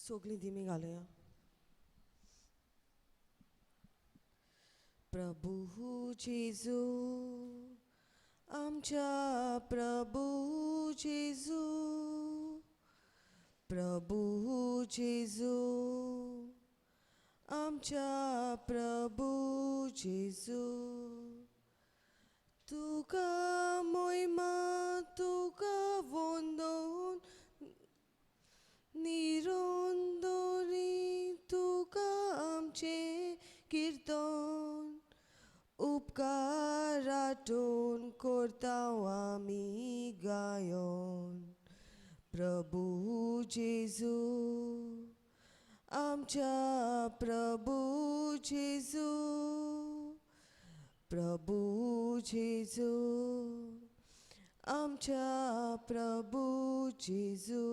सगळीं दिमी घालुया. प्रभू जेजू, आमच्या प्रभू जेजू, प्रभू जेजू, आमच्या प्रभू जेजू. तुका मोहिमा, तुका वंदन, निरोंदोरी तुका आमचे कीर्तन. उपकार आठवण करतांव आमी गायोन. प्रभू जेजू, आमच्या प्रभू जेजू, प्रभू जेजू, आमच्या प्रभू जेजू.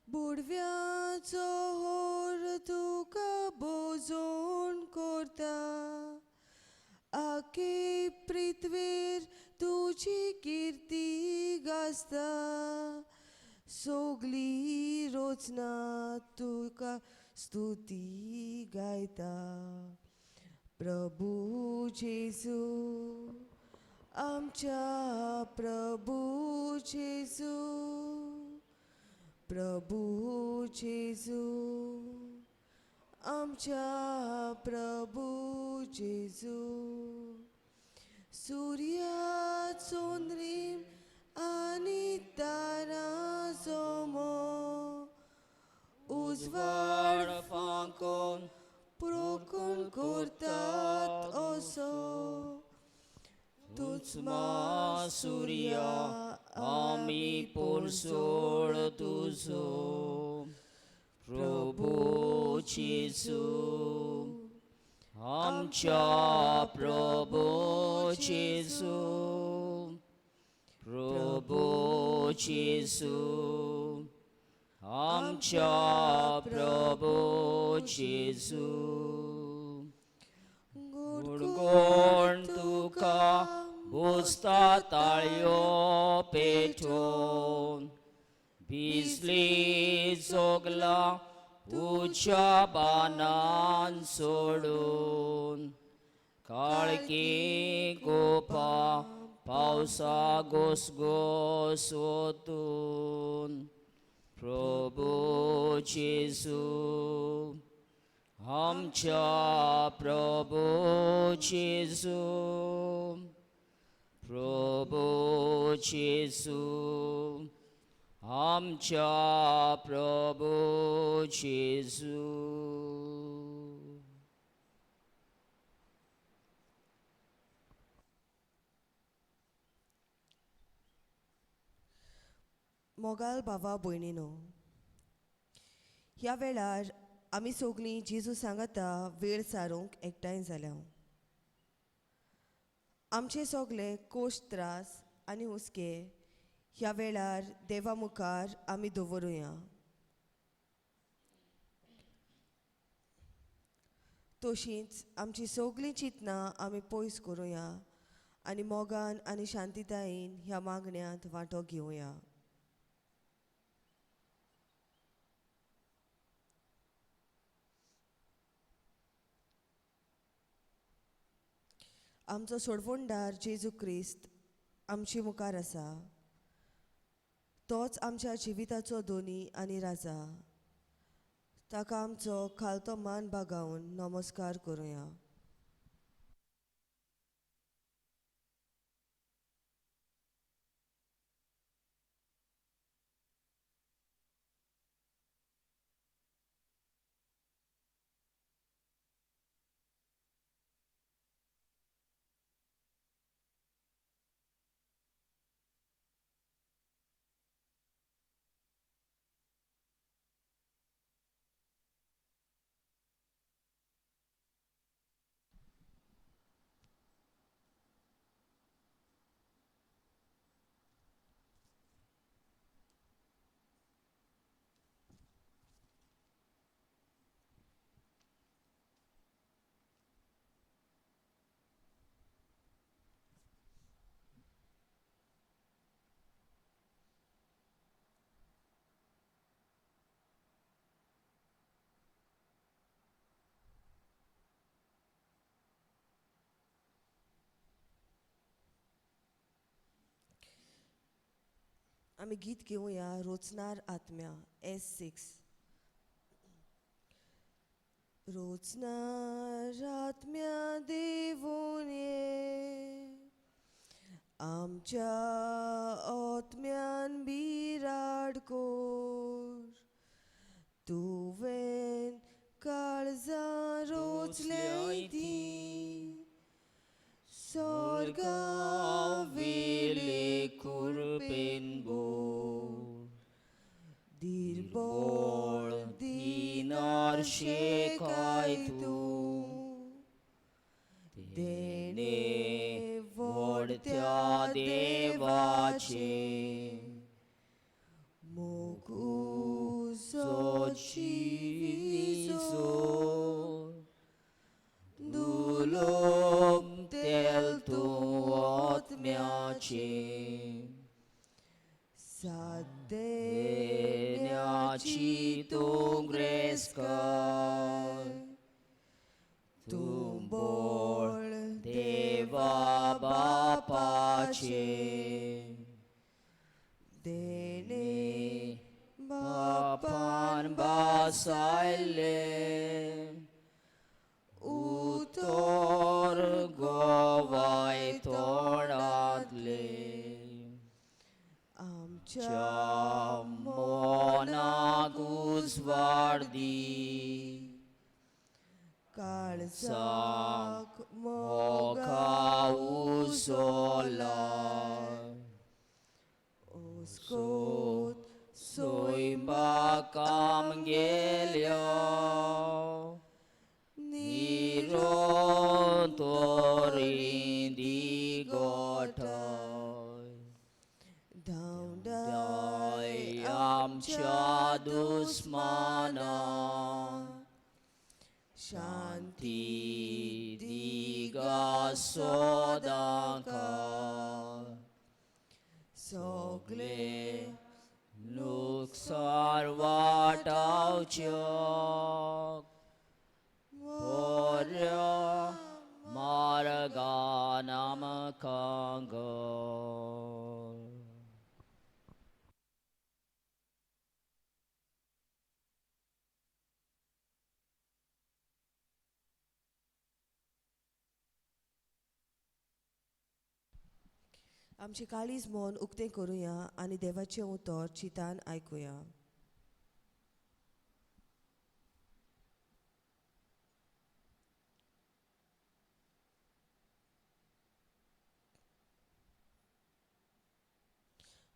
बुडव्याचो होर तुका बोजोन करता, आखे पृथ्वीर तुजी कीर्ती गाजता. सगळी रोचना तुका स्तुती गायता. प्रभू जेजू, आमच्या प्रभू जेजू, प्रभू जेजू, आमच्या प्रभू जेजू. सुर्या चोंद्रीम आनी तारा जोमो, उजवाड फांकोन प्रोकोन करतात असो. तुझमा सूर्या आमी पोरसोड तुझो. प्रभू जेजू, आमच्या प्रभू जेजू, प्रभू जेजू, आमच्या प्रभू जेजू. गुणगोण तुका बोसता ताळयो पेटोवन. भिजली जोगला उज्या बानान सोडून. काळकी गोपा पावसा घोसघोस ओतून. प्रभू जेजू, आमच्या प्रभू जेजू, प्रभू जेजू, आमच्या प्रभू जेजू. मोगाल भावा भयणीनो, ह्या वेळार आमी सगळीं जेजू सांगता वेळ सारूंक एकठांय जाल्या. आमचे सगळे कोश त्रास आनी हुस्के ह्या वेळार देवा मुखार आमी दवरुया. तशींच आमची सगळीं चिंतनां आमी पयस करुया आनी मोगान आनी शांतीतायेन ह्या मागण्यांत वांटो घेवया. आमचो सोडवणदार जेजू क्रिस्त आमचे मुखार आसा. तोच आमच्या जिविताचो दोनी आनी राजा. ताका आमचो खालतो मान बागावन नमस्कार करुया. आमी गीत घेवया रोचनार आत्म्या S6. रोचनार आत्म्या देवून ये, आमच्या आत्म्यान बिराड कोर. तुवें काळजां रोचले ती, स्वर्गा वेले कुरपेन बोर. दिरबोळ दिनार शेकाय तूं, देणे व्हडत्या देवाचे. मोगू सोचिविचो दुलोम तेल तूं आत्म्याचे. सादेण्याची तूं ग्रेस्कार, तूं बोळ देवा बापाचे. देणे बापान बासायले, उतोर गोवाय तोडातले. आमच्या मोनाक उजवाड दी, काळजाक मोगा उसोला. ओस्कोत सोयंबाकाम गेल्या, निरो तोरी दी गोठाय. धांवडाय आमच्या दुस्माना, शांती दिगा सोदाका. सगळे लुकसार वाटावच्यो, बऱ्या मार्गान आमकां घाल. आमचे काळीज मन उक्तें करुया आनी देवाचें उतर चितान आयकुया.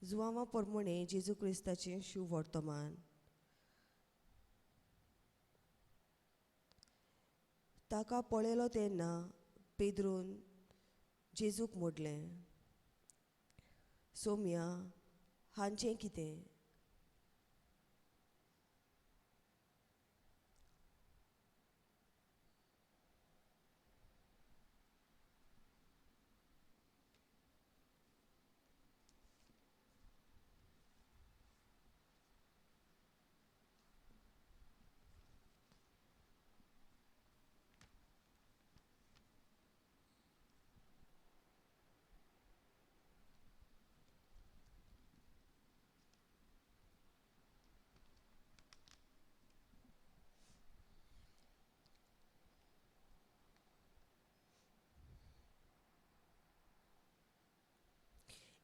जुवांवा पोरमोणे जेजू क्रिस्ताचें शुभ वर्तमान. ताका पळयलो तेन्ना पेद्रून जेजूक म्हणलें, सोम्या, हांचें कितें?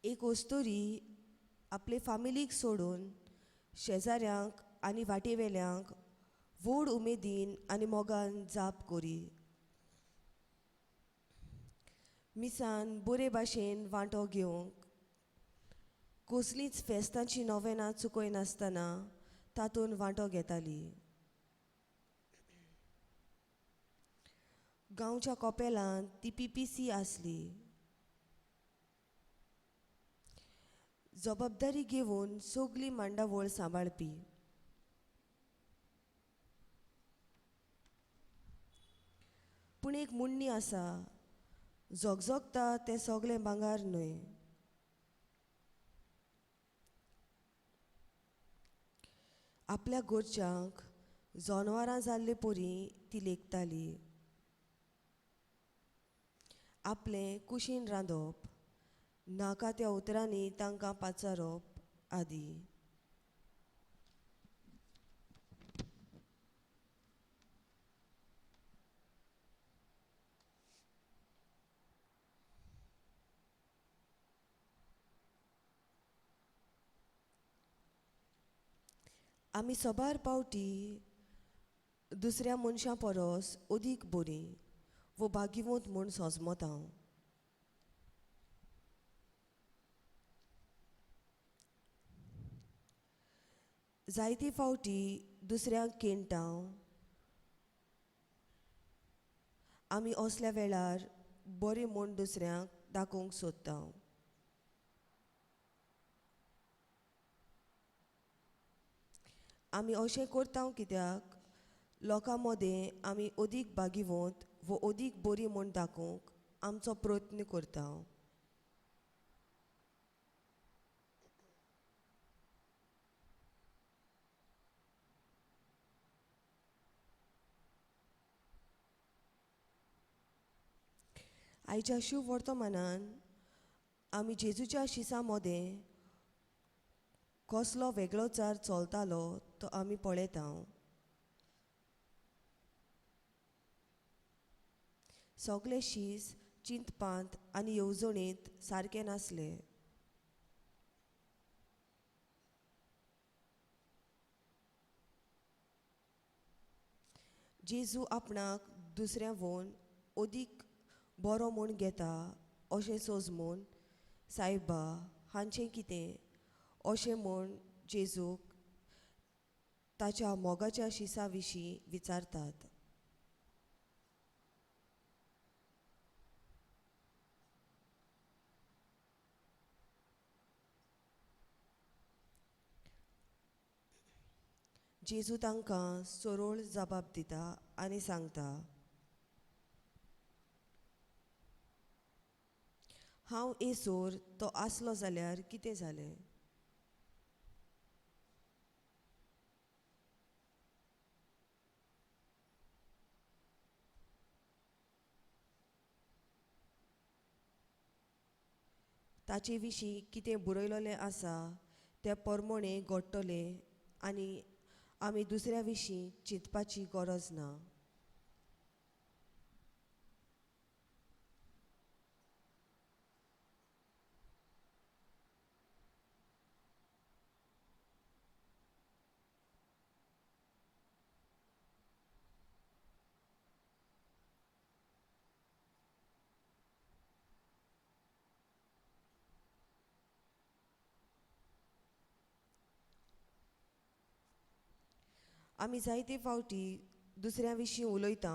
एक ओस्तोरी आपले फामिलीक सोडून शेजाऱ्यांक आनी वाटेवेल्यांक व्हड उमेदीन आनी मोगान जाप कोरी. मिसान बरे भाशेन वांटो घेवंक कसलींच फेस्तांची नोवेनां चुकयनासतना तातूंत वांटो घेताली. गांवच्या कोपेलांत ती PPC आसली. जबाबदारी घेवन सगळी मांडावळ सांबाळपी. पूण एक मुण्णी आसा, झगझगता तें सगळें भांगार न्हय. आपल्या घरच्यांक जनावरां जाल्ले परी ती लेखताली. आपलें कुशीन रांदप, नाका त्या उतरांनी तांकां पाचारप आदी. आमी सोबार पावटी दुसऱ्या मनशां परस अदीक बरी वो भाग्यवंत म्हूण सोजमोता. जायती फावटी दुसऱ्यांक केणटाव आमी असल्या वेळार बरें म्हूण दुसऱ्यांक दाखोवंक सोदता. आमी अशें करता कित्याक लोकां मदें आमी अदीक भाग्यवंत वो अदीक बरी म्हूण दाखोवंक आमचो प्रयत्न करता. आयच्या शुभ वर्तमानान आमी जेजूच्या शिसा मदें कसलो वेगळोचार चलतालो तो आमी पळयता. सगळे शीस चिंतपांत आनी येवजणेंत सारके नासले. जेजू आपणाक दुसऱ्या वोन अदीक बरो म्हूण घेता अशें सोजमून सायबा हांचें कितें अशें म्हूण जेजूक ताच्या मोगाच्या शिसा विशीं विचारतात. जेजू तांकां सरळ जबाब दिता आनी सांगता, हांव येसोर तो आसलो जाल्यार कितें जालें. ताचे विशीं कितें बरयलोलें आसा तें परमणें घडटलें आनी आमी दुसऱ्या विशीं चिंतपाची गरज ना. आमी जायते फावटी दुसऱ्या विशीं उलयता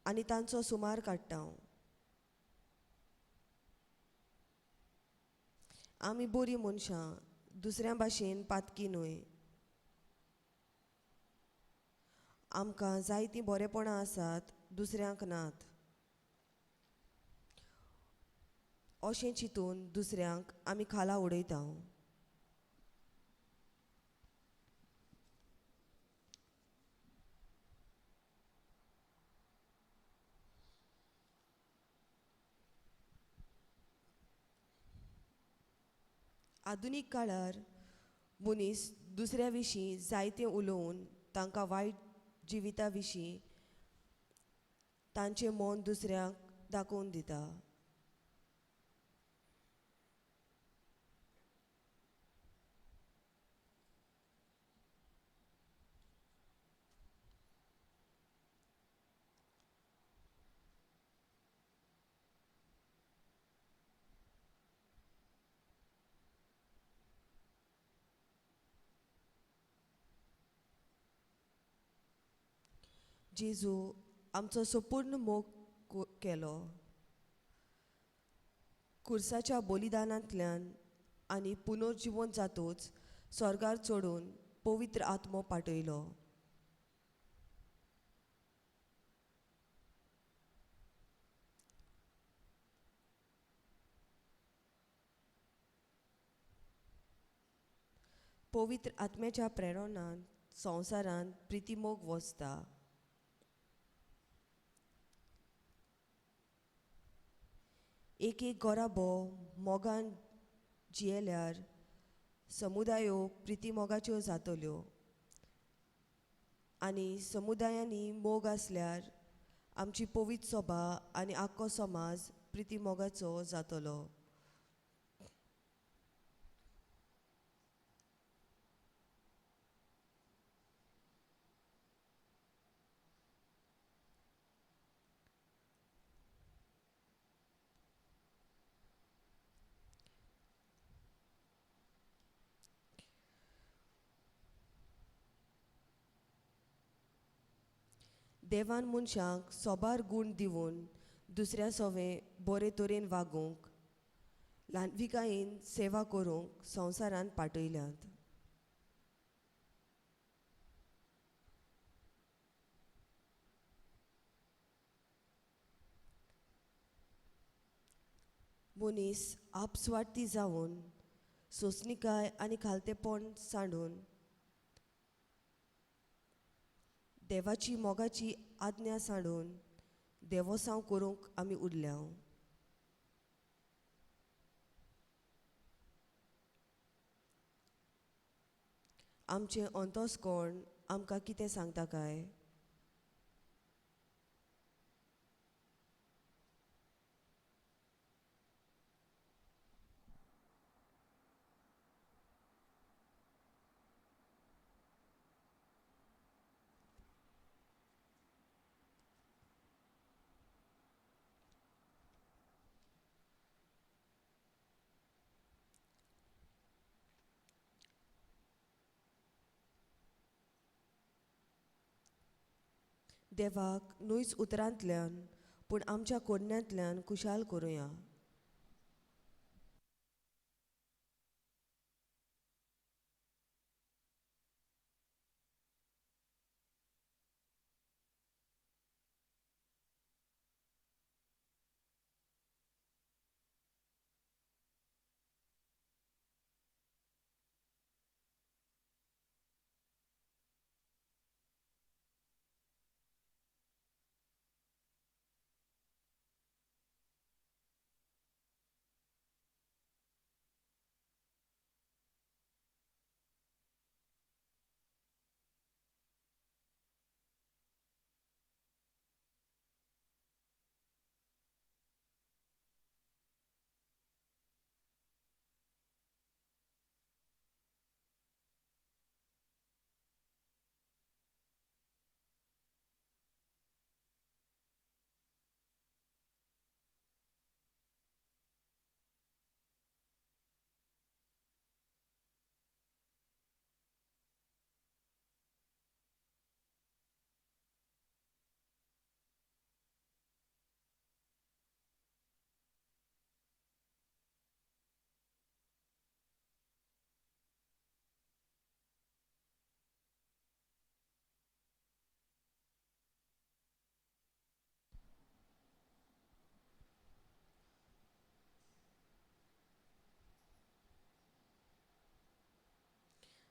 आनी तांचो सुमार काडटा. आमी बरीं मनशां दुसऱ्या भाशेन पातकी न्हय. आमकां जायतीं बरेपणां आसात दुसऱ्यांक नात. अशें चिंतून दुसऱ्यांक आमी खाला उडयता. आधुनीक काळार मनीस दुसऱ्या विशीं जायतें उलोवन तांकां वायट जिविता विशीं तांचें मन दुसऱ्यांक दाखोवन दिता. जेजू आमचो संपूर्ण मोग केलो. खुर्साच्या बलिदानांतल्यान आनी पुनर्जिवन जातूच स्वर्गार चडून पवित्र आत्मो पाठयलो. पवित्र आत्म्याच्या प्रेरणान संवसारांत प्रितीमोग वसता. एक गराबो मोगान जियेल्यार समुदायो प्रितीमोगाच्यो जातल्यो आनी समुदायांनी मोग आसल्यार आमची पवित्र सभा आनी आख्खो समाज प्रितीमोगाचो जातलो. देवान मनशांक सोबार गूण दिवन दुसऱ्या सोवे बरे तरेन वागूंक ल्हानविकायेन सेवा करूंक संवसारान पाठयल्यात. मनीस आपस्वार्थी जावन सोंसणीकाय आनी खालतेपण सांडून देवाची मोगाची आज्ञा सांडून देवसांव करूंक आमी उरल्या. आमचें अंतस्कोण आमकां कितें सांगता काय? देवाक न्हूच उतरांतल्यान पूण आमच्या कोडण्यांतल्यान खुशाल करुया.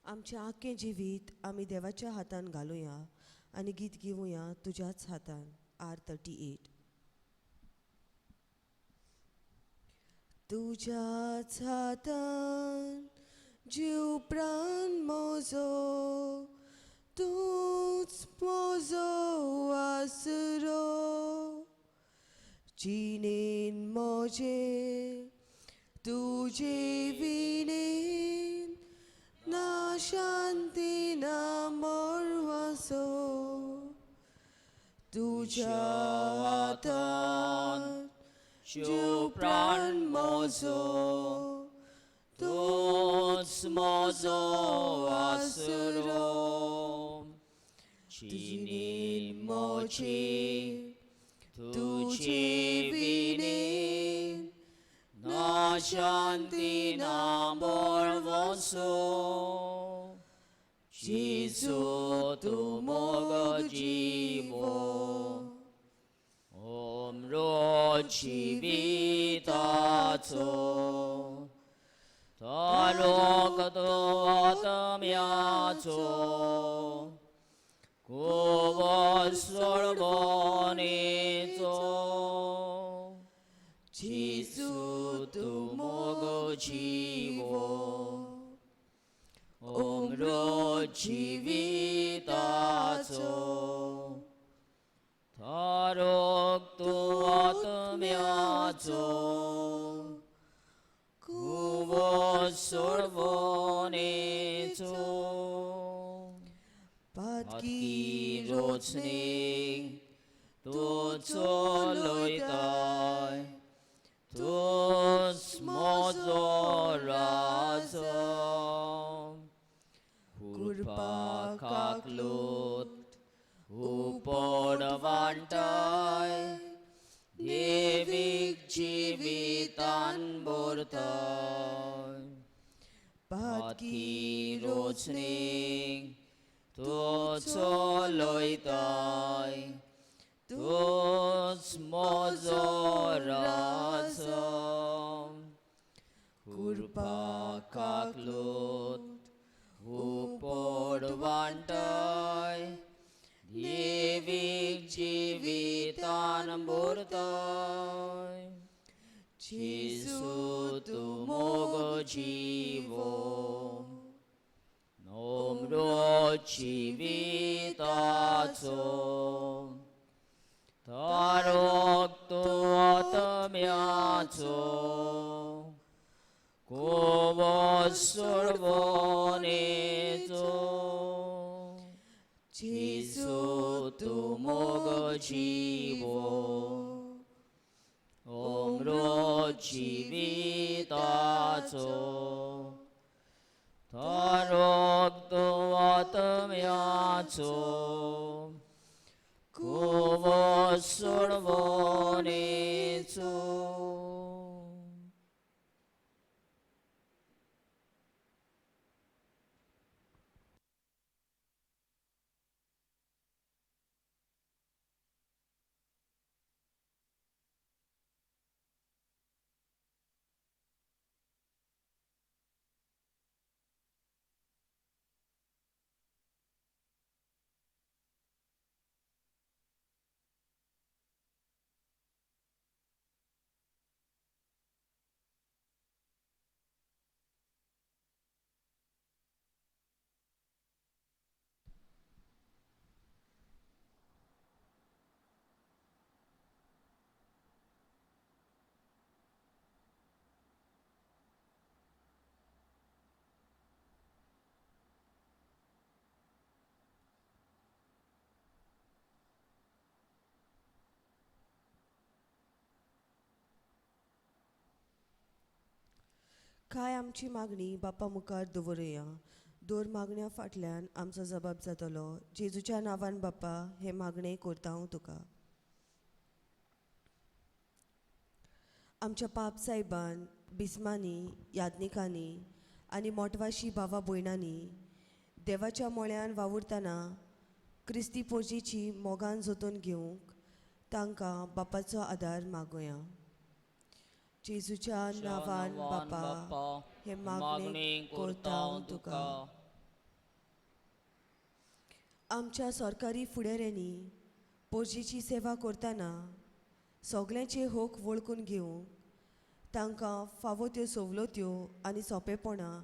आमचें आख्खें जिवीत आमी देवाच्या हातान घालुया आनी गीत घेवुया तुज्याच हातान. R38. तुज्याच हातान जीव प्राण म्हजो, तूंच म्हजो आसरो, जिणेन म्हजे तुजे विणेन ना शांती ना मोरवासो. तुज्या हातान जीव प्राण म्हजो, तूच म्हजो आसरो, जिणेन म्हजी तुजे विणेन ना शांती ना मोरवासो. जेजू तूं मोग जीवो, जिविताचो तारोक तो आत्म्याचो, कुवत सोडगोनेचो. जेजू तूं मोग जीवो, अमृत जिविताचो थारोक तू आत्म्याचो कुवो सोडवणेचो पातकी रोचणी तू चलयताय तूच म्हजो राजा कुरपाक लोट उपड वांटाय देवीक जिवितान भरताय पातकी रोचणी तू चलयताय तूच म्हजो राजा कुरपाक लोट उपड वांटाय देवीक जिवितान भरताय जेसू तू मोगो जीवो अमृत जिविताचो थारोक तू आत्म्याचो कुवो सोडवणेचो जेसू तू मोगो जीवो अमृत जिविताचो थारोक तू आत्म्याचो कुवो सोडवणेचो काय आमची मागणी बापा मुखार दवरुया दोर मागण्या फाटल्यान आमचो जबाब जातलो जेजूच्या नांवान बापा हे मागणे करता हांव तुका आमच्या पाप साहेबान बिस्मांनी याज्ञिकांनी आनी मोटवाशी भावा भयणांनी देवाच्या मोळ्यान वावुरतना क्रिस्ती पोरजीची मोगान जोतून घेवंक तांकां बापाचो आदार मागुया जेजूच्या नांवान बापा हे मागणे करता हांव तुका आमच्या सरकारी फुडाऱ्यांनी पोरजीची सेवा करतना सगळ्यांचे होक वळखून घेवंक तांकां फावो त्यो सवलत्यो आनी सोंपेपणां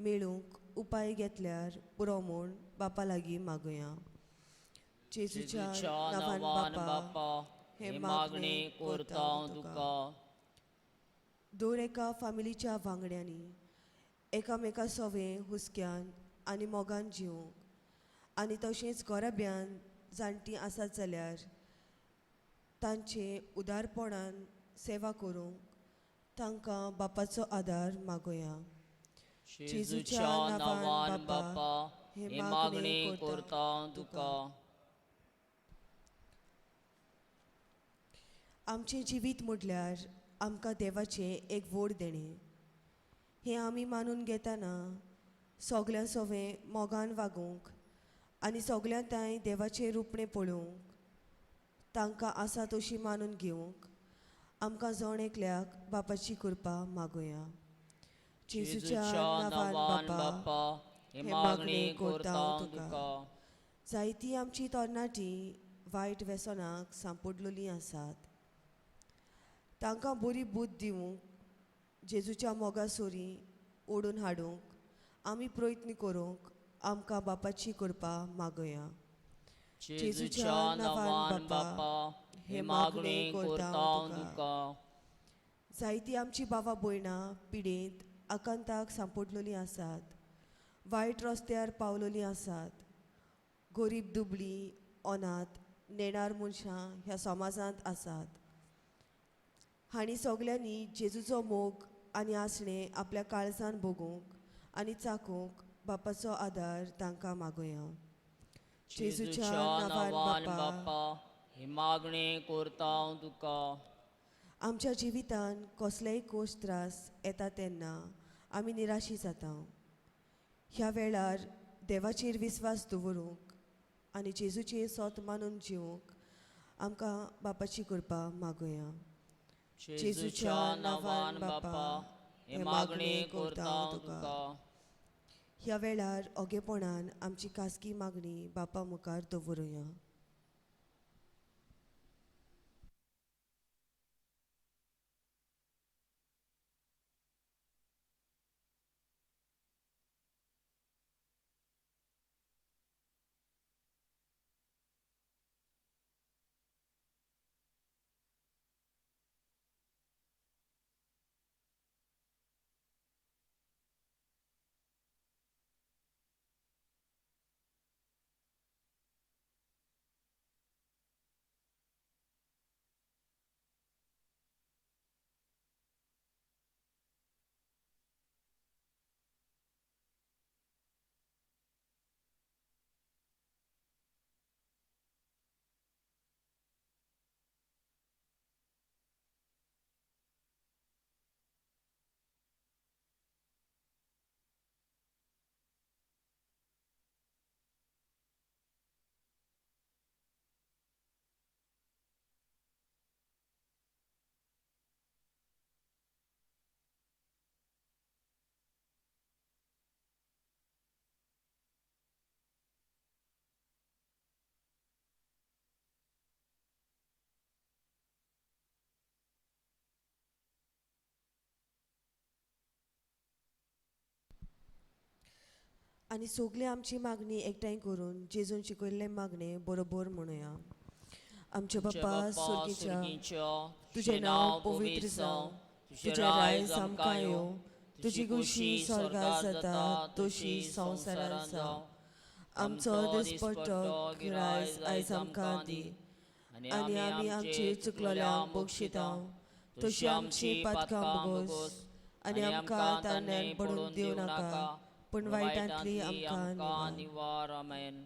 मेळूंक उपाय घेतल्यार पुरो म्हूण बापा लागीं मागुया जेजूच्या नांवान बापा हे मागणे करता हांव तुका दोर एका फामिलीच्या वांगड्यांनी एकामेका सवें हुस्क्यान आनी मोगान जिवंक आनी तशेंच घोराब्यान जाणटीं आसात जाल्यार तांचे उदारपणान सेवा करूंक तांकां बापाचो आदार मागुया जेजूच्या नांवान बापा हे मागणे करता हांव तुका आमचें जिवीत म्हटल्यार आमकां देवाचें एक व्हड देणें हें आमी मानून घेतना सगळ्यां सवें मोगान वागूंक आनी सगळ्यां तांय देवाचें रुपणें पळोवंक तांकां आसा तशी मानून घेवंक आमकां जण एकल्याक बापाची कृपा मागुया जेजूच्या नांवान बापा हे मागणे करता हांव तुका जायतीं आमचीं तरणाटीं वायट व्यसनाक सांपडलेलीं आसात तांकां बरी बूद दिवंक जेजूच्या मोगा सोरी ओडून हाडूंक आमी प्रयत्न करूंक आमकां बापाची कृपा मागुया. जेजूच्या नांवान बापा हे मागणे करता हांव तुका. जायतीं आमची बाबा भयणां पिडेंत आकांताक सांपडलेलीं आसात, वायट रस्त्यार पावलेलीं आसात, गरीब दुबळीं, अनाथ, नेणार मनशां ह्या समाजांत आसात. हांणी सगल्यांनी जेजूचो मोग आनी आसणें आपल्या काळजान भोगूंक आनी चाखूंक बापाचो आदार तांकां मागुया. जेजूच्या नांवान बापा हे मागणे करता हांव तुका. आमच्या जिवितान कसलेय कोश त्रास येता तेन्ना आमी निराशी जाता. ह्या वेळार देवाचेर विस्वास दवरूंक आनी जेजूचेर सोत मानून जिवंक आमकां बापाची कृपा मागुया. जेजूच्या नांवान बापा हे मागणे करता हांव तुका. ह्या वेळार ओगेपणान आमची खासगी मागणी बापा मुखार दवरुया. आनी सगली आमची मागणी एकठांय करून जेजून शिकयल्ले मागणे बरोबर म्हणुया. आमचे बाप्पा सुर्गीच्या, तुझें नांव पवित्र जावं, तुझें रायज आमकां येवं, तुजी कुशी स्वर्गांत जाता तशी संवसारांत जावं. आमचो दिसपट्टो गिरायज आयज आमकां दी, आनी आमी आमचेर चुकलोल्यांक बक्षितांव, तशी आमची पातकां बगोस, आनी आमकां तारण्यांत पडूंक दिवं नाका, पूण वायटांतली आमकां निवार. आमेन.